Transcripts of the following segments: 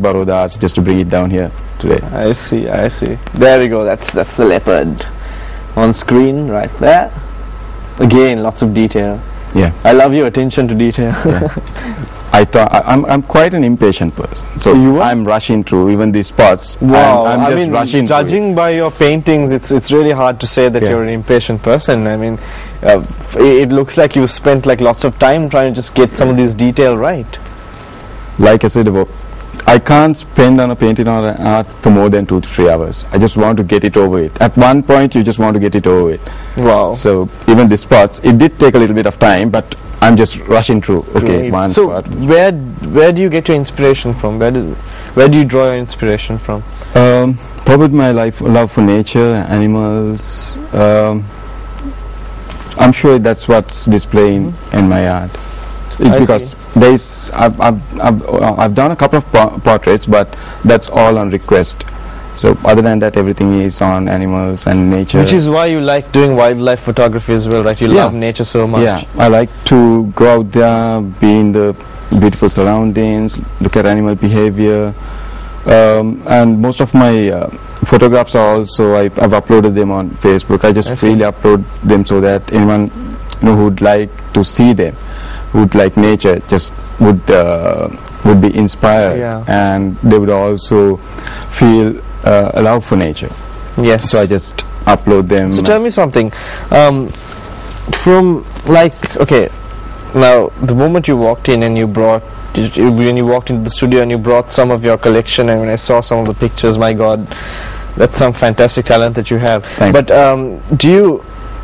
borrow the arts just to bring it down here today. I see. There we go. That's the leopard on screen right there. Again, lots of detail. Yeah. I love your attention to detail. Yeah. I'm quite an impatient person, so I'm rushing through even these spots. Wow, I'm just rushing. Judging by your paintings, it's really hard to say that you're an impatient person. I mean, it looks like you spent like lots of time trying to just get some of these detail right. Like I said about, I can't spend on a painting or an art for more than 2 to 3 hours. I just want to get it over it. At one point, you just want to get it over it. Wow. So even the spots, it did take a little bit of time, but I'm just rushing through. Okay, Great. one so spot. where do you get your inspiration from? Where do you draw your inspiration from? Probably my love for nature, animals. I'm sure that's what's displaying in my art. Because I've done a couple of portraits, but that's all on request. So other than that, everything is on animals and nature. Which is why you like doing wildlife photography as well, right? You love nature so much. Yeah, I like to go out there, be in the beautiful surroundings, look at animal behavior, and most of my photographs are also I've uploaded them on Facebook. I just freely upload them so that anyone who would like to see them, who would like nature, just would be inspired, and they would also feel a love for nature. Yes. So I just upload them. So tell me something. From like, okay, now the moment you walked in and you brought, when you walked into the studio and you brought some of your collection, and when I saw some of the pictures, my God, that's some fantastic talent that you have. Thanks. But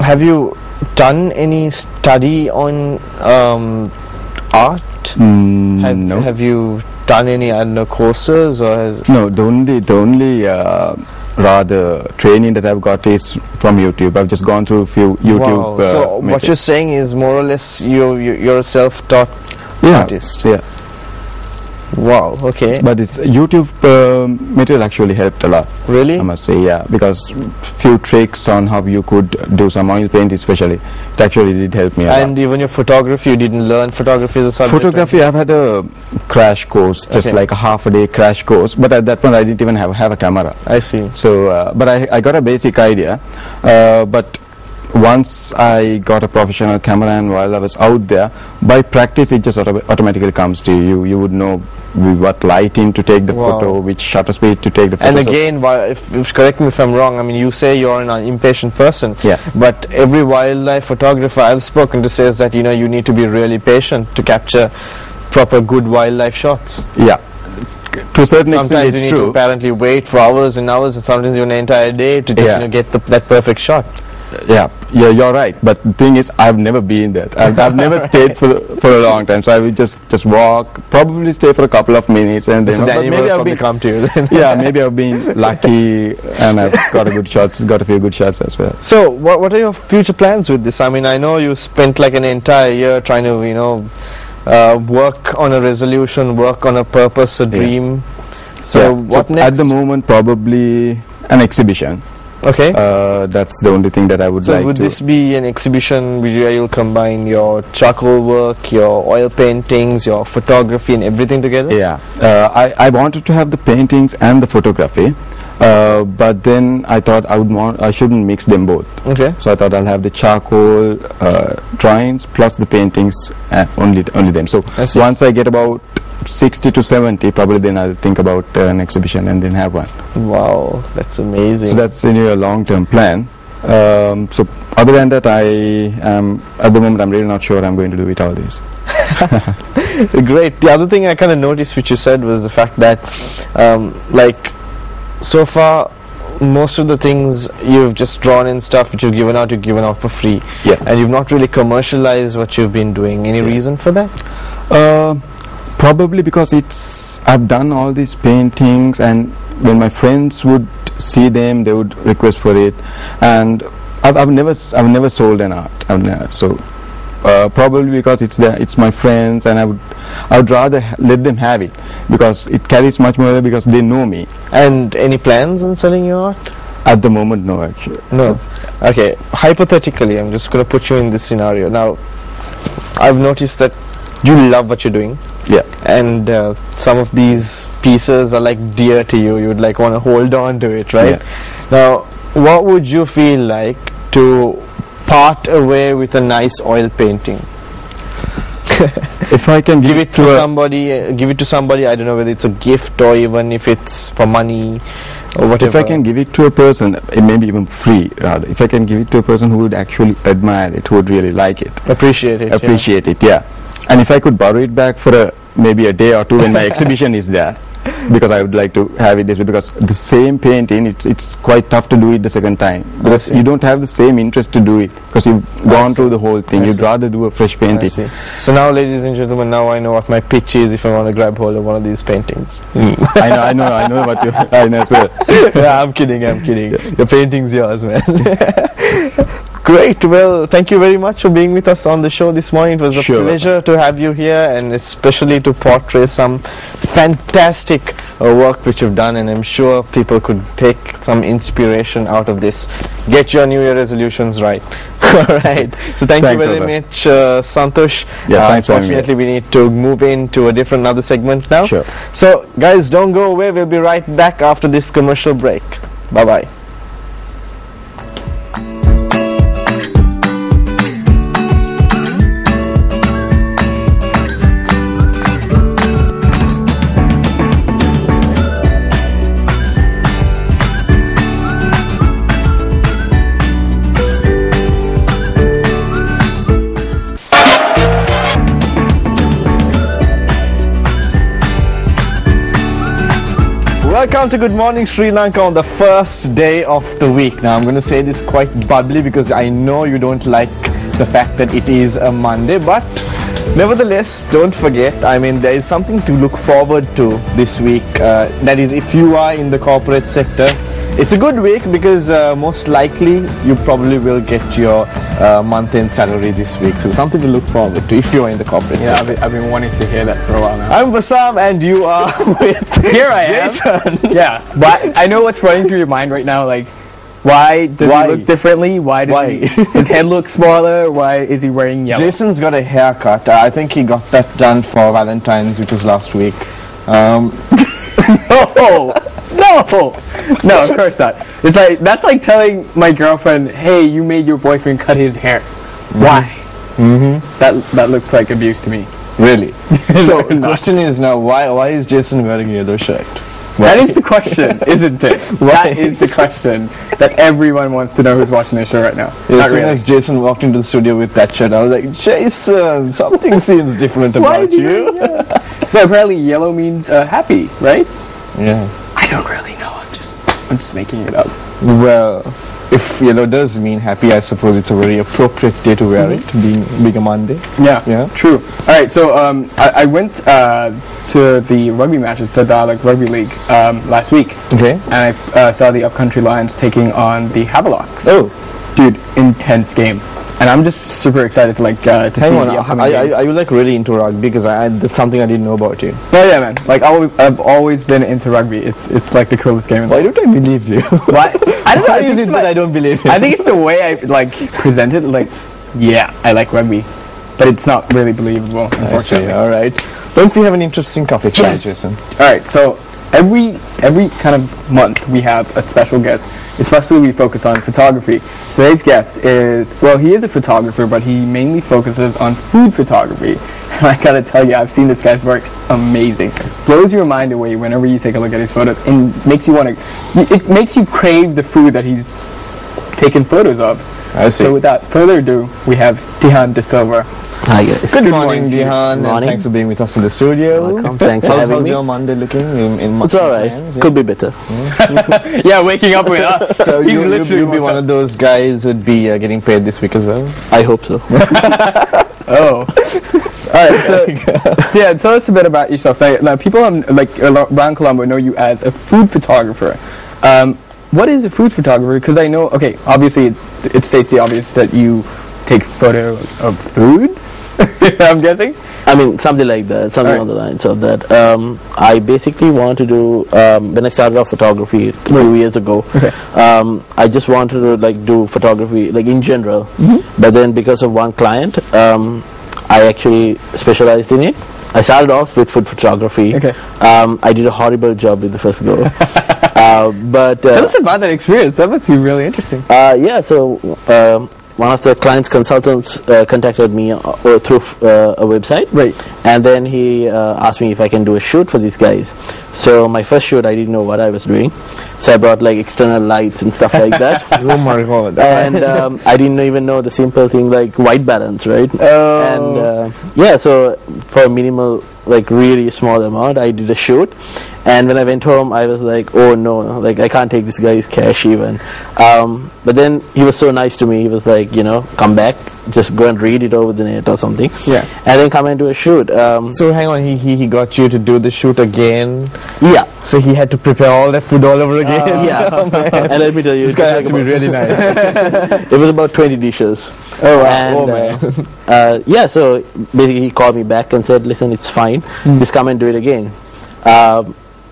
have you done any study on art? No. Have you done any courses, or No, the only rather training that I've got is from YouTube. I've just gone through a few YouTube. Wow. So what you're saying is more or less you're a self-taught artist. Yeah. Wow. Okay. But this YouTube material actually helped a lot. Really? I must say, yeah, because few tricks on how you could do some oil paint, especially, it actually did help me a lot. And even your photography, you didn't learn photography as a subject? Photography, I've had a crash course, just like a half-a-day crash course. But at that point, I didn't even have a camera. I see. So, but I got a basic idea. But once I got a professional camera, and while I was out there, by practice it just automatically comes to you. You would know what lighting to take the photo, which shutter speed to take the photo. And again, if correct me if I'm wrong, I mean, you say you're an impatient person, but every wildlife photographer I've spoken to says that you need to be really patient to capture proper good wildlife shots. Yeah. To a certain extent, sometimes you need to apparently wait for hours and hours, and sometimes even an entire day to just get that perfect shot. Yeah, you're right. But the thing is, I've never been that. I've never stayed for a long time. So I would just walk, probably stay for a couple of minutes, and then maybe I've come to you. Then. Yeah, maybe I've been lucky, and I've got a few good shots as well. So what are your future plans with this? I mean, I know you spent like an entire year trying to work on a resolution, work on a purpose, a dream. So what next? At the moment, probably an exhibition. Okay. That's the only thing that I would like to. So would this be an exhibition where you'll combine your charcoal work, your oil paintings, your photography and everything together? Yeah. I wanted to have the paintings and the photography, but then I thought I shouldn't mix them both. Okay. So I thought I'll have the charcoal drawings plus the paintings, only them. So once I get about 60 to 70, probably then I'll think about an exhibition and then have one. Wow, that's amazing. So that's a long-term plan. So other than that, at the moment I'm really not sure I'm going to do with all this. Great. The other thing I kind of noticed which you said was the fact that like so far most of the things you've just drawn and stuff which you've given out for free. Yeah. And you've not really commercialized what you've been doing. Any reason for that? Probably because I've done all these paintings, and when my friends would see them, they would request for it, and I've never sold an art. Probably because it's my friends, and I would rather let them have it because it carries much more because they know me. And any plans on selling your art? At the moment, no, actually. No. Okay. Hypothetically, I'm just going to put you in this scenario. Now, I've noticed that you love what you're doing. Yeah. And some of these pieces are like dear to you. You would like want to hold on to it, right? Yeah. Now, what would you feel like to part away with a nice oil painting? If I can Give it to somebody. Give it to somebody. I don't know whether it's a gift or even if it's for money or whatever. If I can give it to a person, it may be even free rather. If I can give it to a person who would actually admire it, who would really like it, appreciate it. Yeah. And if I could borrow it back for maybe a day or two when my exhibition is there, because I would like to have it this way, because the same painting, it's quite tough to do it the second time, because you don't have the same interest to do it, because you've gone through the whole thing. You'd rather do a fresh painting. So now, ladies and gentlemen, now I know what my pitch is if I want to grab hold of one of these paintings. I know what you I know as well. Yeah, I'm kidding. The painting's yours, man. Great. Well, thank you very much for being with us on the show this morning. It was a pleasure to have you here, and especially to portray some fantastic work which you've done, and I'm sure people could take some inspiration out of this. Get your New Year resolutions right. Alright. So thank you very much, Santosh. Yeah, thanks. Unfortunately, we need to move into another segment now. Sure. So guys, don't go away. We'll be right back after this commercial break. Bye-bye. Welcome to Good Morning Sri Lanka on the first day of the week. Now I'm going to say this quite bubbly because I know you don't like the fact that it is a Monday, but nevertheless, don't forget, I mean, there is something to look forward to this week. That is, if you are in the corporate sector, it's a good week because most likely you probably will get your month-end salary this week. So something to look forward to if you're in the corporate sector. I've been wanting to hear that for a while now. I'm Vasam and you are with Here I Jason. Yeah, but I know what's running through your mind right now, like, why does he look differently? Why does his head look smaller? Why is he wearing yellow? Jason's got a haircut. I think he got that done for Valentine's, which was last week. No, of course not. It's like, that's like telling my girlfriend, hey, you made your boyfriend cut his hair. Why? That looks like abuse to me. Really? So the question is now, why is Jason wearing a yellow shirt? That is the question, isn't it? That is the question that everyone wants to know who's watching this show right now. As soon as Jason walked into the studio with that shirt, I was like, Jason, something seems different about you. No, apparently yellow means happy, right? Yeah. I don't really know. I'm just making it up. Well, if yellow does mean happy, I suppose it's a very appropriate day to wear it, being a Monday. Yeah, true. All right, so I went to the rugby matches, to Dalek Rugby League last week. Okay. And I saw the Upcountry Lions taking on the Havelocks. Oh. Dude, intense game. And I'm just super excited to to see the upcoming games. Are you like really into rugby? Because that's something I didn't know about you. Oh yeah, man. Like I've always been into rugby. It's like the coolest game in the world. Why don't I believe you? Why? I don't know. Why is it that I don't believe you? I think it's the way I like present it. Like, yeah, I like rugby, but it's not really believable, unfortunately. All right. Don't we have an interesting topic, Jason? All right. So every kind of month we have a special guest. Especially we focus on photography. Today's guest he is a photographer, but he mainly focuses on food photography. And I gotta tell you, I've seen this guy's work. Amazing. Blows your mind away whenever you take a look at his photos, and makes you it makes you crave the food that he's taken photos of. I see. So without further ado, we have Dihan De Silva. Hi guys. Good morning, Dihan. Morning. And thanks for being with us in the studio. Welcome. Thanks for having How's me. your Monday looking? It's alright. Could be better. Yeah, waking up with us. So you'll be one of those guys who'd be getting paid this week as well? I hope so. Oh. Alright, so yeah, tell us a bit about yourself. Now, people around Colombo know you as a food photographer. What is a food photographer? Because I know, obviously it states the obvious that you take photos of food, I'm guessing? I mean, something like that, something on the lines of that. I basically want to do, when I started off photography a few years ago, I just wanted to do photography in general, but then because of one client, I actually specialized in it, I started off with food photography. Okay. I did a horrible job with the first go. But Tell us about that experience. That must be really interesting. yeah, so one of the client's consultants contacted me through a website. Right. And then he asked me if I can do a shoot for these guys. So my first shoot, I didn't know what I was doing. So I brought like external lights and stuff like that. Oh my god. And I didn't even know the simple thing like white balance, right? And yeah, so for a minimal, like really small amount, I did a shoot. And when I went home, I was like, oh no, like I can't take this guy's cash even. But then he was so nice to me. He was like, you know, come back, just go and read it over the net or something. Yeah. And then come and do a shoot. So hang on, he got you to do the shoot again. Yeah. So he had to prepare all that food all over again. Yeah. Oh, man. And let me tell you, This it guy was has like to be really nice. it was about 20 dishes. Oh, wow. And, Oh, man. yeah, so basically he called me back and said, listen, it's fine. Just come and do it again.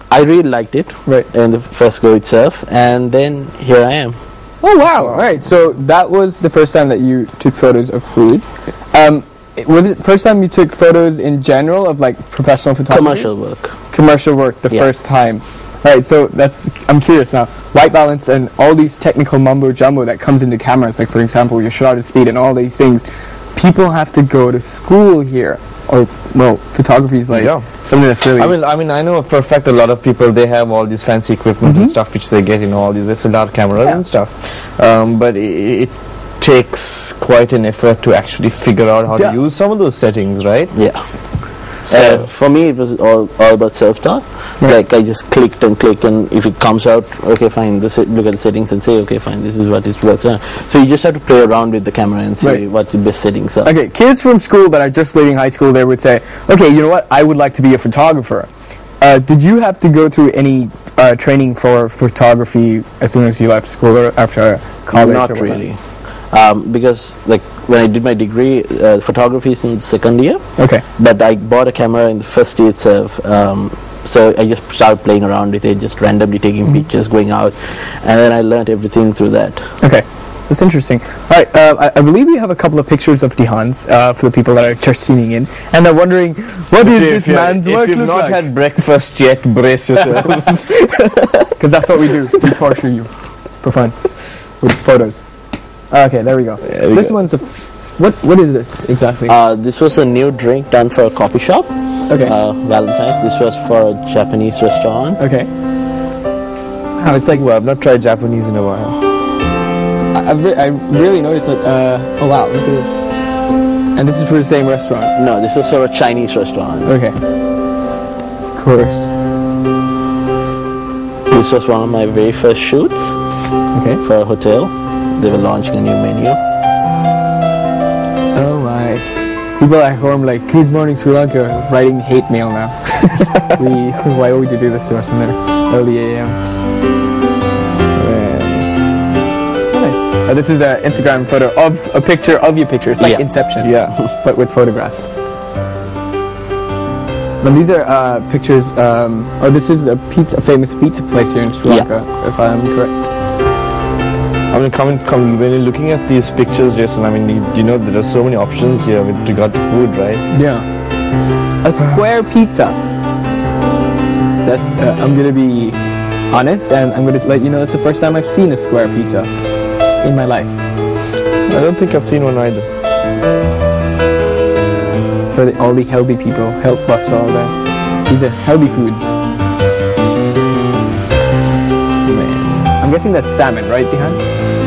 I really liked it Right. in the first go itself. And then here I am. Oh, wow. All right. So that was the first time that you took photos of food. Was it first time you took photos in general of like professional photography? Commercial work. Commercial work, the Yeah. first time. All right. So I'm curious now. White balance and all these technical mumbo jumbo that comes into cameras, like for example, your shutter speed and all these things. People have to go to school here, or well, photography is like Yeah. something that's really. I mean, I know for a fact a lot of people, they have all these fancy equipment and stuff which they get, all these SLR cameras and stuff. But it takes quite an effort to actually figure out how to use some of those settings, right? Yeah. So- For me, it was all about self-taught. Like I just clicked, and if it comes out, okay, fine. Look at the settings and say, okay, fine, this is what is works. So you just have to play around with the camera and see Right. what the best settings are. Okay, kids from school that are just leaving high school, they would say, okay, you know what, I would like to be a photographer. Did you have to go through any training for photography as soon as you left school or after college? or Not whatnot? really, because like when I did my degree, photography is in the second year. Okay. But I bought a camera in the first year itself. So I just started playing around with it, just randomly taking pictures, going out, and then I learned everything through that. Okay. That's interesting. All right, I believe we have a couple of pictures of Dihans for the people that are just tuning in, and they're wondering, what is this man's work If you've look not like? had breakfast yet, brace yourselves. Because that's what we do. We torture you for fun with photos. Okay, there we go. There we This go. one's a... What is this exactly? This was a new drink done for a coffee shop. Okay. Valentine's. This was for a Japanese restaurant. Okay. Oh, it's like... Well, I've not tried Japanese in a while. I really noticed that... oh, wow, look at this. And this is for the same restaurant. No, this was for a Chinese restaurant. Okay. Of course. This was one of my very first shoots Okay. for a hotel. They were launching a new menu. Oh my. People at home like, good morning Sri Lanka, writing hate mail now. Why would you do this to us in the early AM? Nice. This is the Instagram photo of a picture of your picture. It's like Yeah. Inception. Yeah. But with photographs. Now these are pictures, oh this is a famous pizza place here in Sri Yeah. Lanka, if I'm correct. I mean, when you're looking at these pictures, Jason, I mean, you know there are so many options here with regard to food, right? Yeah. A square pizza. That's, I'm gonna be honest, and I'm gonna let you know it's the first time I've seen a square pizza in my life. I don't think I've seen one either. For all the healthy people, health buffs are all there. These are healthy foods. Man. I'm guessing that's salmon, right, Dihan?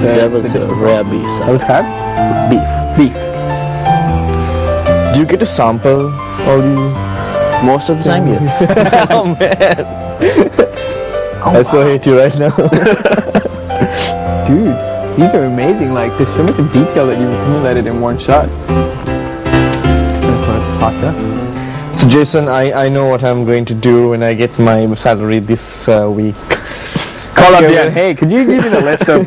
That was dish a before. rare beef. That was crab? Beef. Beef. Do you get to sample all these? Most of the time, yes. Oh man. I so hate you right now. Dude, these are amazing. Like, there's so much of detail that you've accumulated in one shot. Of course, pasta. So Jason, I know what I'm going to do when I get my salary this week. Call up Okay, Dihan. well- Hey, could you give me the list of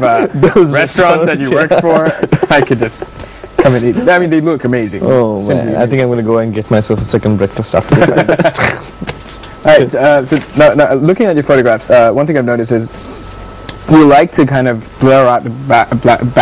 Those restaurants that you work for? I could just come and eat. I mean, they look amazing. Oh Simply man, I think I'm going to go and get myself a second breakfast after this. All right. So now, looking at your photographs, one thing I've noticed is you like to kind of blur out the background.